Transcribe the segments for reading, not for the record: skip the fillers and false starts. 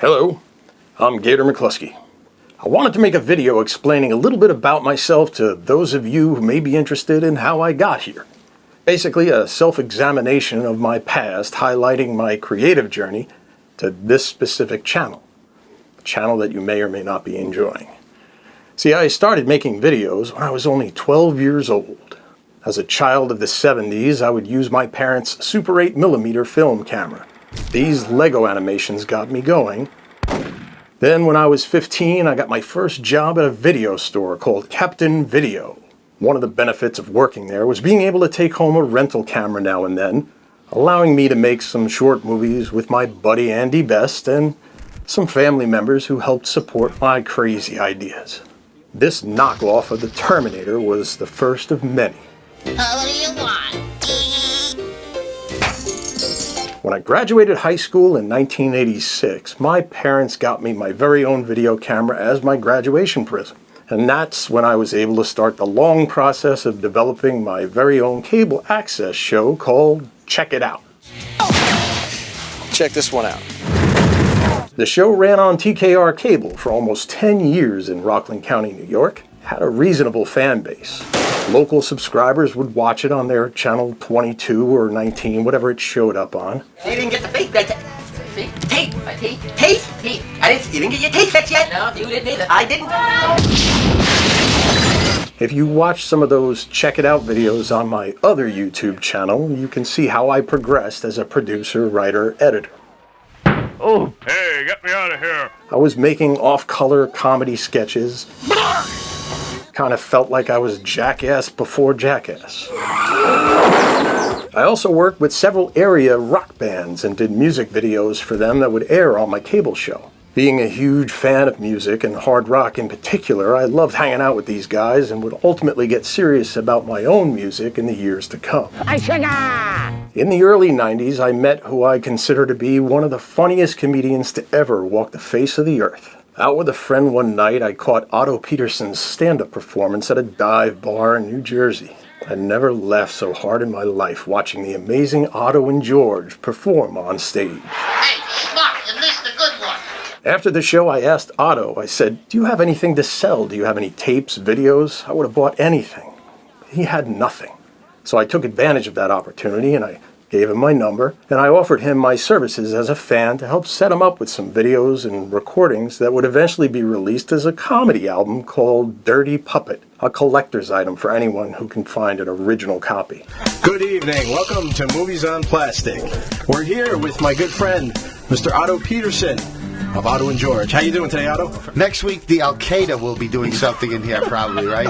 Hello, I'm Gator McKlusky. I wanted to make a video explaining a little bit about myself to those of you who may be interested in how I got here. Basically a self-examination of my past, highlighting my creative journey to this specific channel. A channel that you may or may not be enjoying. See, I started making videos when I was only 12 years old. As a child of the 70s, I would use my parents' Super 8mm film camera. These Lego animations got me going. Then when I was 15, I got my first job at a video store called Captain Video. One of the benefits of working there was being able to take home a rental camera now and then, allowing me to make some short movies with my buddy Andy Best and some family members who helped support my crazy ideas. This knockoff of the Terminator was the first of many. What do you want? When I graduated high school in 1986, my parents got me my very own video camera as my graduation present. And that's when I was able to start the long process of developing my very own cable access show called Check It Out. Check this one out. The show ran on TKR cable for almost 10 years in Rockland County, New York. Had a reasonable fan base. Local subscribers would watch it on their channel 22 or 19, whatever it showed up on. You didn't get the fake tape. You didn't get your tape fix yet? No, you didn't either. I didn't. If you watch some of those Check It Out videos on my other YouTube channel, you can see how I progressed as a producer, writer, editor. Oh, hey, get me out of here. I was making off-color comedy sketches. Kind of felt like I was Jackass before Jackass. I also worked with several area rock bands and did music videos for them that would air on my cable show. Being a huge fan of music and hard rock in particular, I loved hanging out with these guys and would ultimately get serious about my own music in the years to come. In the early 90s, I met who I consider to be one of the funniest comedians to ever walk the face of the earth. Out with a friend one night, I caught Otto Peterson's stand-up performance at a dive bar in New Jersey. I never laughed so hard in my life watching the amazing Otto and George perform on stage. Hey, schmuck, you missed a good one. After the show, I asked Otto, I said, "Do you have anything to sell? Do you have any tapes, videos? I would have bought anything." He had nothing. So I took advantage of that opportunity and I gave him my number, and I offered him my services as a fan to help set him up with some videos and recordings that would eventually be released as a comedy album called Dirty Puppet, a collector's item for anyone who can find an original copy. Good evening. Welcome to Movies on Plastic. We're here with my good friend, Mr. Otto Peterson of Otto and George. How you doing today, Otto? Next week, the Al-Qaeda will be doing something in here, probably, right?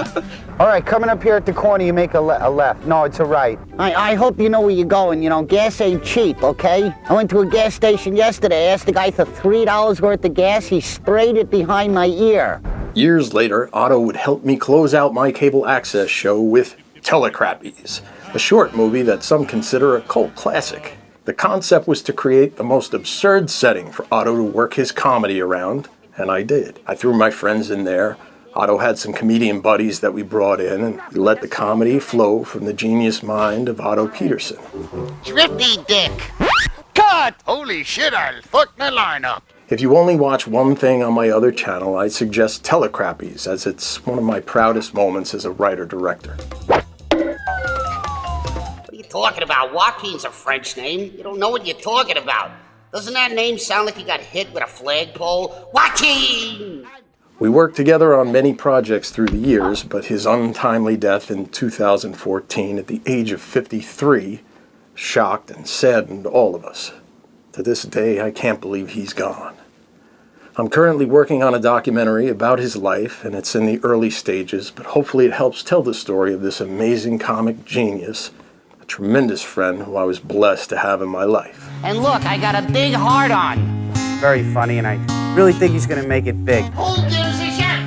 All right, coming up here at the corner, you make a left. No, it's a right. I hope you know where you're going. You know, gas ain't cheap, okay? I went to a gas station yesterday. I asked the guy for $3 worth of gas. He sprayed it behind my ear. Years later, Otto would help me close out my cable access show with Telecrappies, a short movie that some consider a cult classic. The concept was to create the most absurd setting for Otto to work his comedy around, and I did. I threw my friends in there. Otto had some comedian buddies that we brought in, and we let the comedy flow from the genius mind of Otto Peterson. Thrifty dick. Cut! Holy shit, I'll fuck my line up. If you only watch one thing on my other channel, I'd suggest Telecrappies, as it's one of my proudest moments as a writer-director. What are you talking about? Joaquin's a French name. You don't know what you're talking about. Doesn't that name sound like he got hit with a flagpole? Joaquin! We worked together on many projects through the years, but his untimely death in 2014 at the age of 53 shocked and saddened all of us. To this day, I can't believe he's gone. I'm currently working on a documentary about his life, and it's in the early stages, but hopefully it helps tell the story of this amazing comic genius, a tremendous friend who I was blessed to have in my life. And look, I got a big heart on. Very funny, and I really think he's going to make it big. Who gives a shit?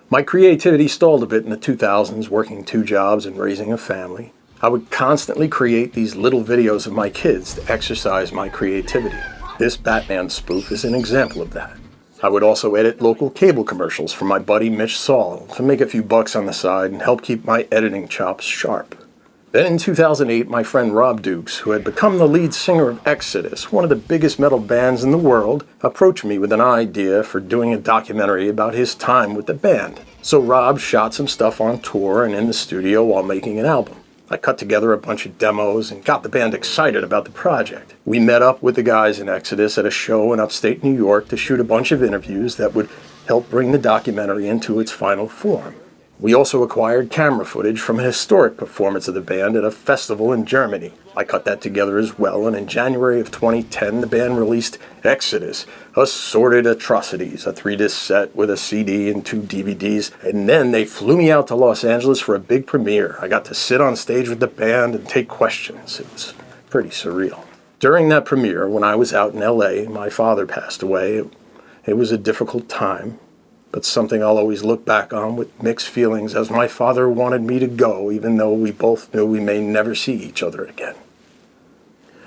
My creativity stalled a bit in the 2000s, working 2 jobs and raising a family. I would constantly create these little videos of my kids to exercise my creativity. This Batman spoof is an example of that. I would also edit local cable commercials for my buddy Mitch Saul to make a few bucks on the side and help keep my editing chops sharp. Then in 2008, my friend Rob Dukes, who had become the lead singer of Exodus, one of the biggest metal bands in the world, approached me with an idea for doing a documentary about his time with the band. So Rob shot some stuff on tour and in the studio while making an album. I cut together a bunch of demos and got the band excited about the project. We met up with the guys in Exodus at a show in upstate New York to shoot a bunch of interviews that would help bring the documentary into its final form. We also acquired camera footage from a historic performance of the band at a festival in Germany. I cut that together as well, and in January of 2010, the band released Exodus, Assorted Atrocities, a 3-disc set with a CD and 2 DVDs, and then they flew me out to Los Angeles for a big premiere. I got to sit on stage with the band and take questions. It was pretty surreal. During that premiere, when I was out in LA, my father passed away. It was a difficult time, but something I'll always look back on with mixed feelings, as my father wanted me to go, even though we both knew we may never see each other again.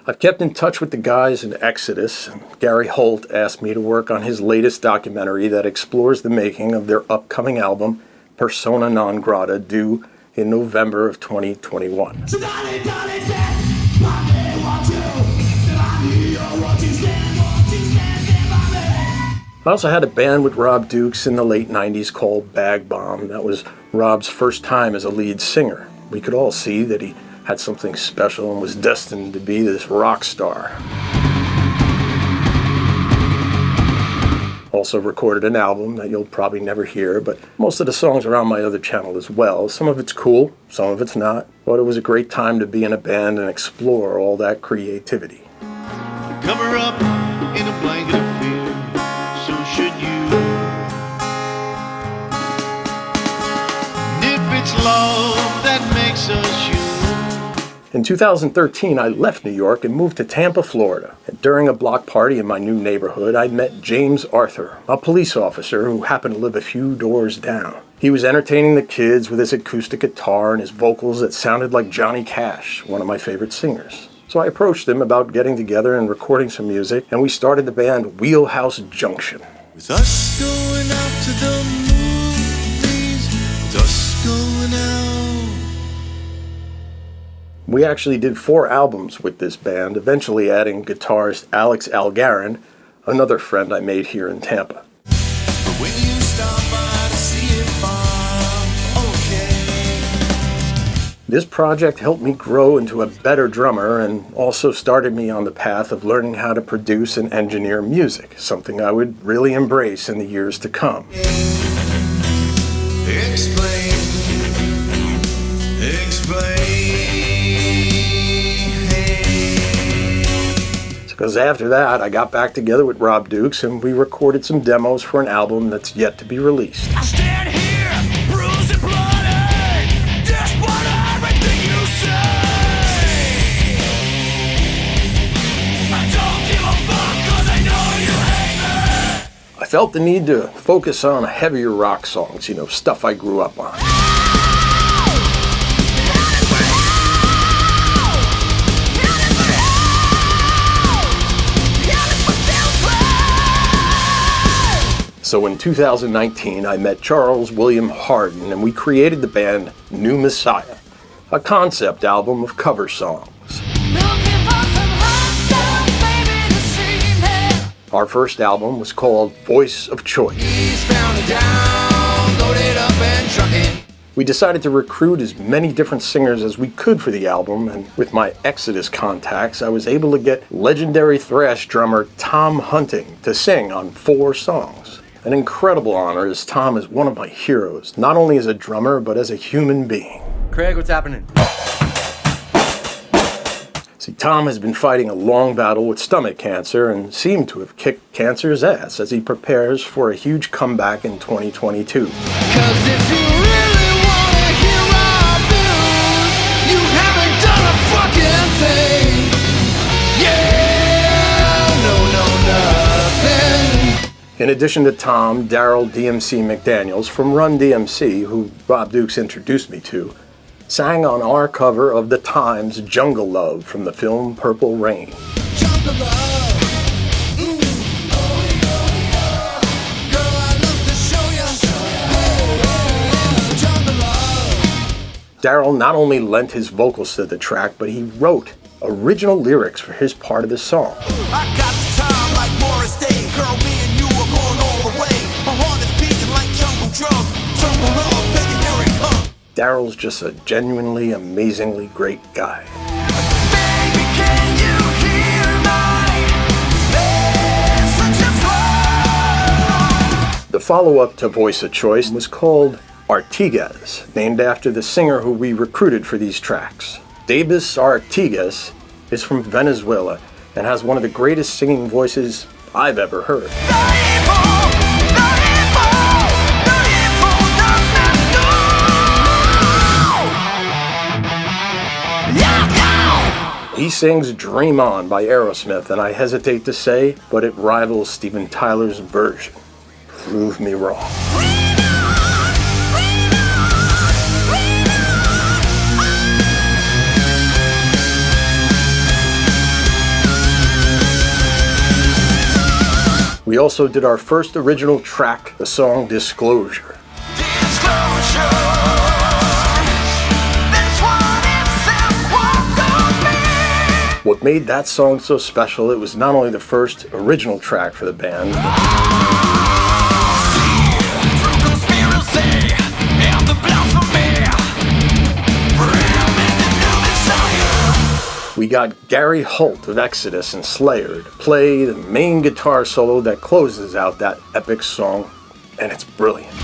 I've kept in touch with the guys in Exodus, and Gary Holt asked me to work on his latest documentary that explores the making of their upcoming album, Persona Non Grata, due in November of 2021. I also had a band with Rob Dukes in the late 90s called Bag Bomb. That was Rob's first time as a lead singer. We could all see that he had something special and was destined to be this rock star. Also recorded an album that you'll probably never hear, but most of the songs are on my other channel as well. Some of it's cool, some of it's not, but it was a great time to be in a band and explore all that creativity. Cover up in a blanket of fear, so should you. And if it's love that makes us you. In 2013, I left New York and moved to Tampa, Florida. And during a block party in my new neighborhood, I met James Arthur, a police officer who happened to live a few doors down. He was entertaining the kids with his acoustic guitar and his vocals that sounded like Johnny Cash, one of my favorite singers. So I approached him about getting together and recording some music, and we started the band Wheelhouse Junction. With us going out to the movies, with us going out. We actually did 4 albums with this band, eventually adding guitarist Alex Algarin, another friend I made here in Tampa. But when you stop by to see if I'm okay. This project helped me grow into a better drummer and also started me on the path of learning how to produce and engineer music, something I would really embrace in the years to come. Explain. Because after that, I got back together with Rob Dukes and we recorded some demos for an album that's yet to be released. I stand here, bruised and bloody, despite everything you say. I don't give a fuck 'cause I know you hate me. I felt the need to focus on heavier rock songs, stuff I grew up on. So in 2019, I met Charles William Hardin and we created the band New Messiah, a concept album of cover songs. Our first album was called Voice of Choice. We decided to recruit as many different singers as we could for the album, and with my Exodus contacts, I was able to get legendary thrash drummer Tom Hunting to sing on 4 songs. An incredible honor, as Tom is one of my heroes, not only as a drummer, but as a human being. Craig, what's happening? See, Tom has been fighting a long battle with stomach cancer and seemed to have kicked cancer's ass as he prepares for a huge comeback in 2022. 'Cause if you really wanna hear our news, you haven't done a fucking thing. Yeah, nothing. In addition to Tom, Daryl DMC McDaniels from Run DMC, who Rob Dukes introduced me to, sang on our cover of The Times' Jungle Love from the film Purple Rain. Jungle love. Girl, I'd love to show you. Jungle love. Daryl not only lent his vocals to the track, but he wrote original lyrics for his part of the song. I got the time like Morris Day. Girl, me and you are going all the way. My heart is beating like jungle drums. Jungle love, baby, here it comes. Daryl's just a genuinely, amazingly great guy. Baby, can you hear my message flow? The follow-up to Voice of Choice was called Artigas, named after the singer who we recruited for these tracks. Davis Artigas is from Venezuela and has one of the greatest singing voices I've ever heard. He sings Dream On by Aerosmith, and I hesitate to say, but it rivals Steven Tyler's version. Prove me wrong. We also did our first original track, the song Disclosure. What made that song so special, it was not only the first original track for the band, we got Gary Holt of Exodus and Slayer to play the main guitar solo that closes out that epic song, and it's brilliant.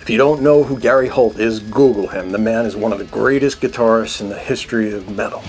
If you don't know who Gary Holt is, Google him. The man is one of the greatest guitarists in the history of metal.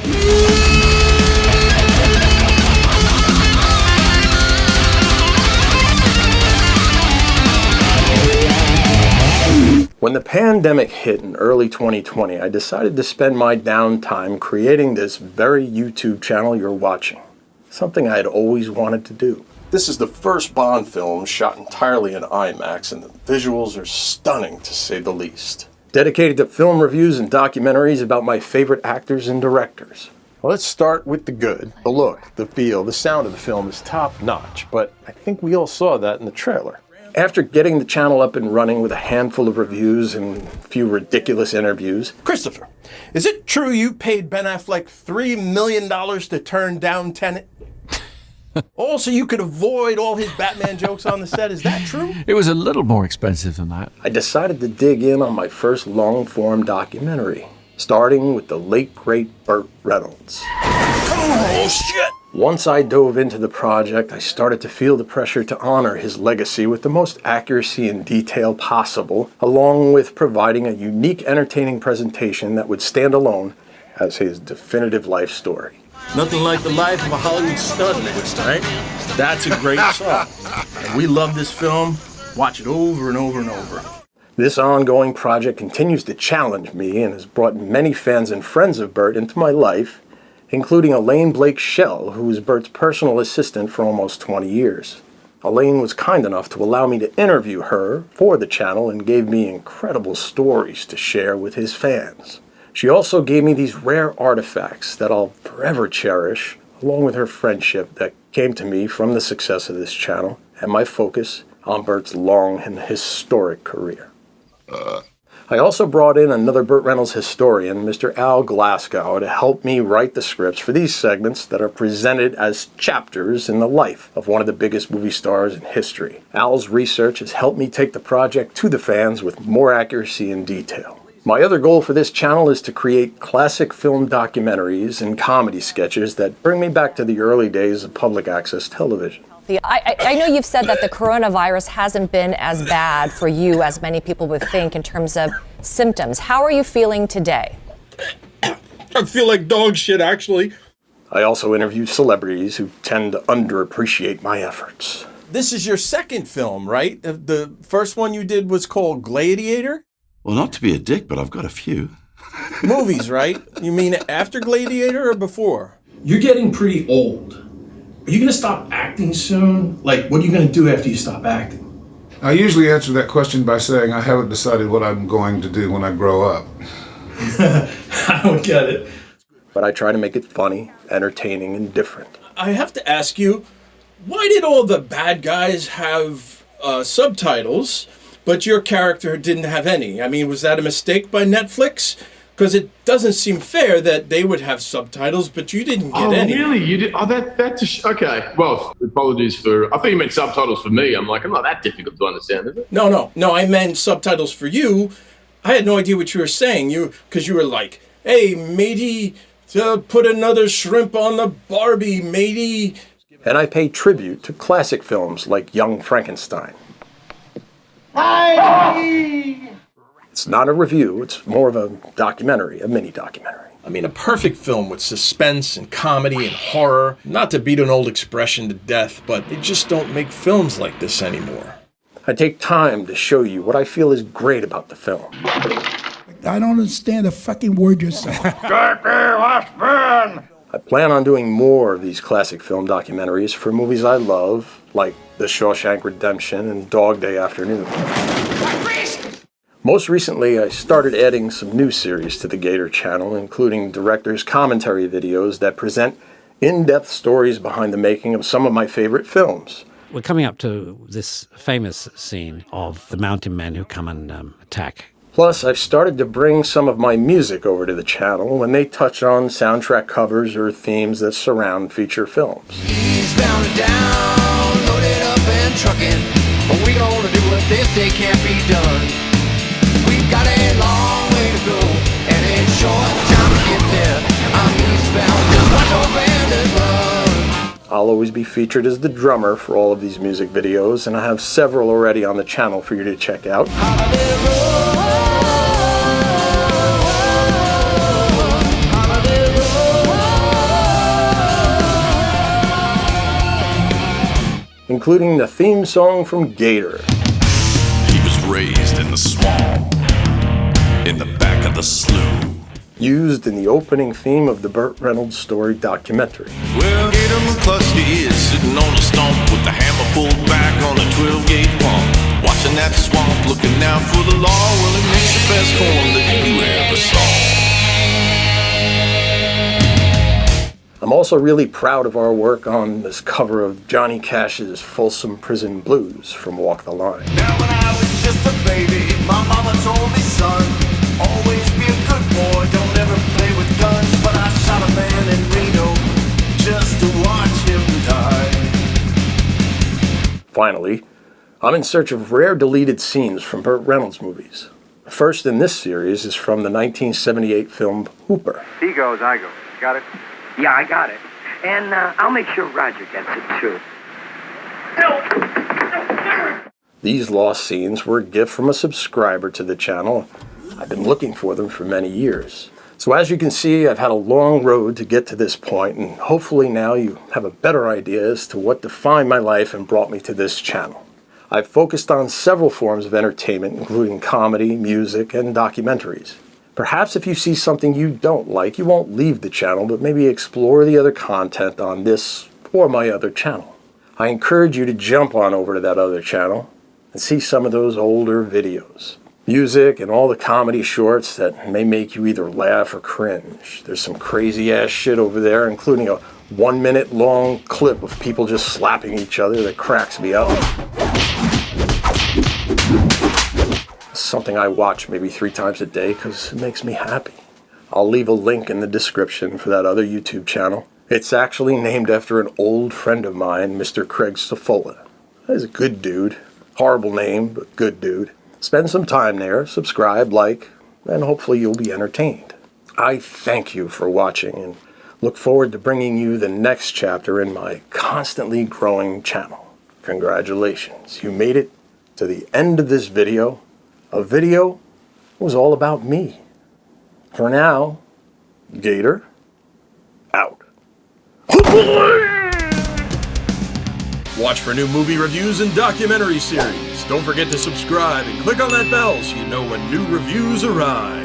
When the pandemic hit in early 2020, I decided to spend my downtime creating this very YouTube channel you're watching. Something I had always wanted to do. This is the first Bond film shot entirely in IMAX, and the visuals are stunning to say the least. Dedicated to film reviews and documentaries about my favorite actors and directors. Well, let's start with the good. The look, the feel, the sound of the film is top notch, but I think we all saw that in the trailer. After getting the channel up and running with a handful of reviews and a few ridiculous interviews. Christopher, is it true you paid Ben Affleck $3 million to turn down Tenet? Also, you could avoid all his Batman jokes on the set. Is that true? It was a little more expensive than that. I decided to dig in on my first long-form documentary, starting with the late, great Burt Reynolds. Oh, shit! Once I dove into the project, I started to feel the pressure to honor his legacy with the most accuracy and detail possible, along with providing a unique, entertaining presentation that would stand alone as his definitive life story. Nothing like the life of a Hollywood studman, right? That's a great song. And we love this film. Watch it over and over and over. This ongoing project continues to challenge me and has brought many fans and friends of Burt into my life, including Elaine Blake Shell, who was Burt's personal assistant for almost 20 years. Elaine was kind enough to allow me to interview her for the channel and gave me incredible stories to share with his fans. She also gave me these rare artifacts that I'll forever cherish, along with her friendship that came to me from the success of this channel and my focus on Burt's long and historic career. I also brought in another Burt Reynolds historian, Mr. Al Glasgow, to help me write the scripts for these segments that are presented as chapters in the life of one of the biggest movie stars in history. Al's research has helped me take the project to the fans with more accuracy and detail. My other goal for this channel is to create classic film documentaries and comedy sketches that bring me back to the early days of public access television. I know you've said that the coronavirus hasn't been as bad for you as many people would think in terms of symptoms. How are you feeling today? I feel like dog shit, actually. I also interviewed celebrities who tend to underappreciate my efforts. This is your second film, right? The first one you did was called Gladiator? Well, not to be a dick, but I've got a few. Movies, right? You mean after Gladiator or before? You're getting pretty old. Are you going to stop acting soon? Like, what are you going to do after you stop acting? I usually answer that question by saying I haven't decided what I'm going to do when I grow up. I don't get it. But I try to make it funny, entertaining and different. I have to ask you, why did all the bad guys have subtitles, but your character didn't have any? I mean, was that a mistake by Netflix? Because it doesn't seem fair that they would have subtitles, but you didn't get any. Oh, really? You did? Oh, that's okay. Well, apologies for. I thought you meant subtitles for me. I'm like, I'm not that difficult to understand, is it? No. I meant subtitles for you. I had no idea what you were saying. Because you were like, "Hey, matey, put another shrimp on the Barbie, matey." And I pay tribute to classic films like Young Frankenstein. It's not a review, it's more of a documentary, a mini documentary. I mean, a perfect film with suspense and comedy and horror. Not to beat an old expression to death, but they just don't make films like this anymore. I take time to show you what I feel is great about the film. I don't understand a fucking word you're saying. I plan on doing more of these classic film documentaries for movies I love, like The Shawshank Redemption and Dog Day Afternoon. Most recently, I started adding some new series to the Gator channel, including directors' commentary videos that present in-depth stories behind the making of some of my favorite films. We're coming up to this famous scene of the mountain men who come and attack. Plus, I've started to bring some of my music over to the channel when they touch on soundtrack covers or themes that surround feature films. Eastbound and down, loaded up and trucking. But we gonna do what they say can't be done. We've got a long way to go, and it's short time to get there. I'm eastbound, just watch our bandit run. I'll always be featured as the drummer for all of these music videos, and I have several already on the channel for you to check out. Including the theme song from Gator. He was raised in the swamp, in the back of the slough. Used in the opening theme of the Burt Reynolds story documentary. Well, Gator McKlusky is sitting on a stump with the hammer pulled back on a 12-gauge pump. Watching that swamp, looking out for the law. Well, it makes the best corn that you ever saw. I'm also really proud of our work on this cover of Johnny Cash's Folsom Prison Blues from Walk the Line. Now when I was just a baby, my mama told me, son, always be a good boy, don't ever play with guns. But I shot a man in Reno just to watch him die. Finally, I'm in search of rare deleted scenes from Burt Reynolds movies. The first in this series is from the 1978 film Hooper. He goes, I go. Got it? Yeah, I got it. And I'll make sure Roger gets it, too. These lost scenes were a gift from a subscriber to the channel. I've been looking for them for many years. So as you can see, I've had a long road to get to this point, and hopefully now you have a better idea as to what defined my life and brought me to this channel. I've focused on several forms of entertainment, including comedy, music, and documentaries. Perhaps if you see something you don't like, you won't leave the channel, but maybe explore the other content on this or my other channel. I encourage you to jump on over to that other channel and see some of those older videos. Music and all the comedy shorts that may make you either laugh or cringe. There's some crazy ass shit over there, including a 1 minute long clip of people just slapping each other that cracks me up. Something I watch maybe 3 times a day because it makes me happy. I'll leave a link in the description for that other YouTube channel. It's actually named after an old friend of mine, Mr. Craig Cefola. He's a good dude. Horrible name, but good dude. Spend some time there, subscribe, like, and hopefully you'll be entertained. I thank you for watching and look forward to bringing you the next chapter in my constantly growing channel. Congratulations, you made it to the end of this video. A video was all about me. For now, Gator, out. Watch for new movie reviews and documentary series. Don't forget to subscribe and click on that bell so you know when new reviews arrive.